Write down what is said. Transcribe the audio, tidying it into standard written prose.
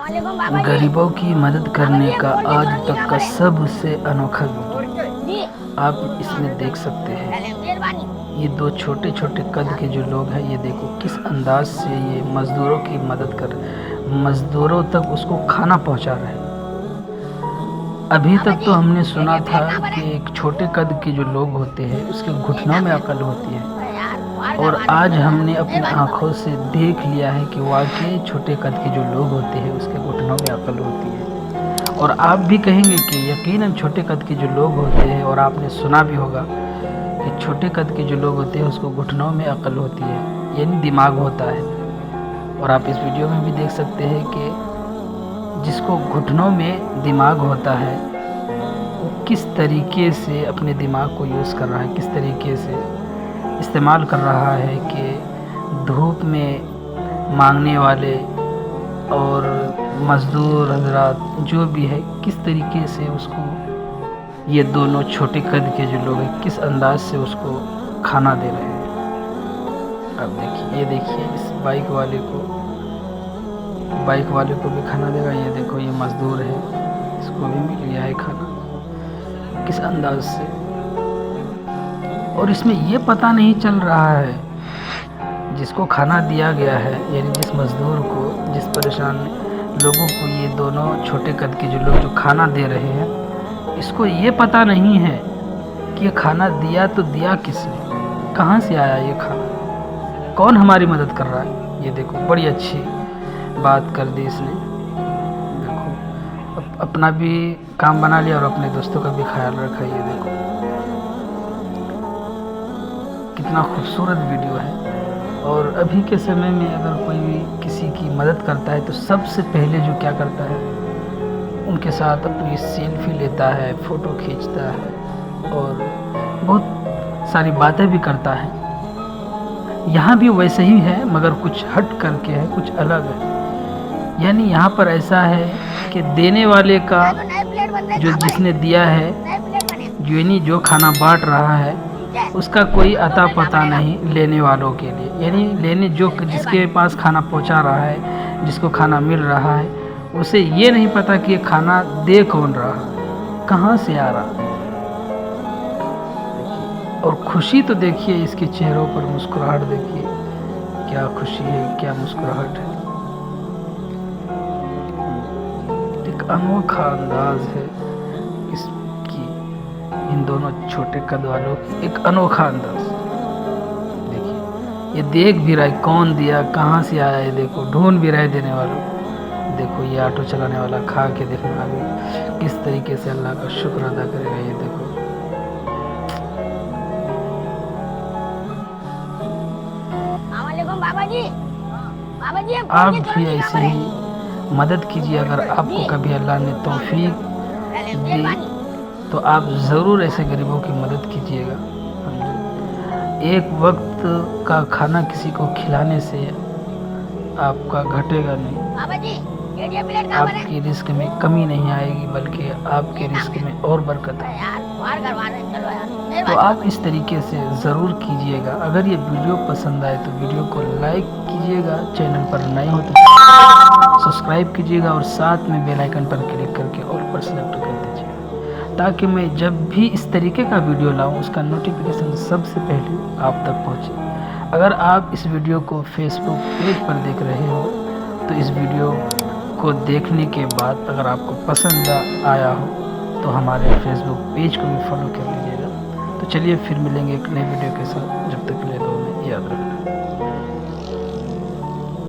गरीबों की मदद करने का आज तक का सबसे अनोखा वीडियो आप इसमें देख सकते हैं। ये दो छोटे छोटे कद के जो लोग हैं, ये देखो किस अंदाज से ये मज़दूरों की मदद कर, मज़दूरों तक उसको खाना पहुंचा रहे हैं। अभी तक तो हमने सुना था कि एक छोटे कद के जो लोग होते हैं उसके घुटनों में अकल होती है, और आज हमने अपनी आंखों से देख लिया है कि वाकई छोटे कद के जो लोग होते हैं उसके घुटनों में अकल होती है। और आप भी कहेंगे कि यकीनन छोटे कद के जो लोग होते हैं, और आपने सुना भी होगा कि छोटे कद के जो लोग होते हैं उसको घुटनों में अकल होती है, यानी दिमाग होता है। और आप इस वीडियो में भी देख सकते हैं कि जिसको घुटनों में दिमाग होता है वो किस तरीके से अपने दिमाग को यूज़ कर रहा है, किस तरीके से इस्तेमाल कर रहा है कि धूप में मांगने वाले और मज़दूर हजरात जो भी है किस तरीके से उसको, ये दोनों छोटे कद के जो लोग हैं किस अंदाज से उसको खाना दे रहे हैं। अब देखिए, ये देखिए इस बाइक वाले को भी खाना देगा। ये देखो ये मज़दूर है, इसको भी मिल गया है खाना, किस अंदाज से। और इसमें ये पता नहीं चल रहा है जिसको खाना दिया गया है, यानी जिस मज़दूर को, जिस परेशान लोगों को ये दोनों छोटे कद के जो लोग जो खाना दे रहे हैं, इसको ये पता नहीं है कि ये खाना दिया तो दिया किसने, कहाँ से आया ये खाना, कौन हमारी मदद कर रहा है। ये देखो बड़ी अच्छी बात कर दी इसने। देखो अपना भी काम बना लिया और अपने दोस्तों का भी ख्याल रखा। ये देखो कितना खूबसूरत वीडियो है। और अभी के समय में अगर कोई भी किसी की मदद करता है तो सबसे पहले जो क्या करता है, उनके साथ अपनी सेल्फी लेता है, फ़ोटो खींचता है और बहुत सारी बातें भी करता है। यहाँ भी वैसे ही है, मगर कुछ हट करके है, कुछ अलग है। यानी यहाँ पर ऐसा है कि देने वाले का, जो जिसने दिया है, जो खाना बांट रहा है, उसका कोई अता पता नहीं लेने वालों के लिए। यानी जिसके पास खाना पहुंचा रहा है, जिसको खाना मिल रहा है, उसे ये नहीं पता कि ये खाना दे कौन रहा है, कहाँ से आ रहा है। और खुशी तो देखिए इसके चेहरों पर, मुस्कुराहट देखिए, क्या खुशी है, क्या मुस्कुराहट है। एक अनोखा अंदाज है इसकी, इन दोनों छोटे कद वालों की, एक अनोखा अंदाज। देखिए ये देख भी रहा है कौन दिया, कहाँ से आया है। देखो ढूंढ भी रहा है देने वालों। देखो ये ऑटो चलाने वाला खा के देखना अभी किस तरीके से अल्लाह का शुक्र अदा करेगा। ये देखो आप भी ऐसे ही मदद कीजिए। अगर आपको कभी अल्लाह ने तौफीक दी तो आप ज़रूर ऐसे गरीबों की मदद कीजिएगा। एक वक्त का खाना किसी को खिलाने से आपका घटेगा नहीं, आपकी रिस्क में कमी नहीं आएगी, बल्कि आपके रिस्क में और बरकत है। तो आप इस तरीके से ज़रूर कीजिएगा। अगर ये वीडियो पसंद आए तो वीडियो को लाइक कीजिएगा, चैनल पर नए हो तो सब्सक्राइब कीजिएगा और साथ में बेल आइकन पर क्लिक करके ऑल पर सेलेक्ट कर दीजिएगा, ताकि मैं जब भी इस तरीके का वीडियो लाऊं उसका नोटिफिकेशन सबसे पहले आप तक पहुंचे। अगर आप इस वीडियो को फेसबुक पेज पर देख रहे हो तो इस वीडियो को देखने के बाद अगर आपको पसंद आया हो तो हमारे फेसबुक पेज को भी फॉलो कर लीजिएगा। तो चलिए फिर मिलेंगे एक नए वीडियो के साथ, जब तक के लिए।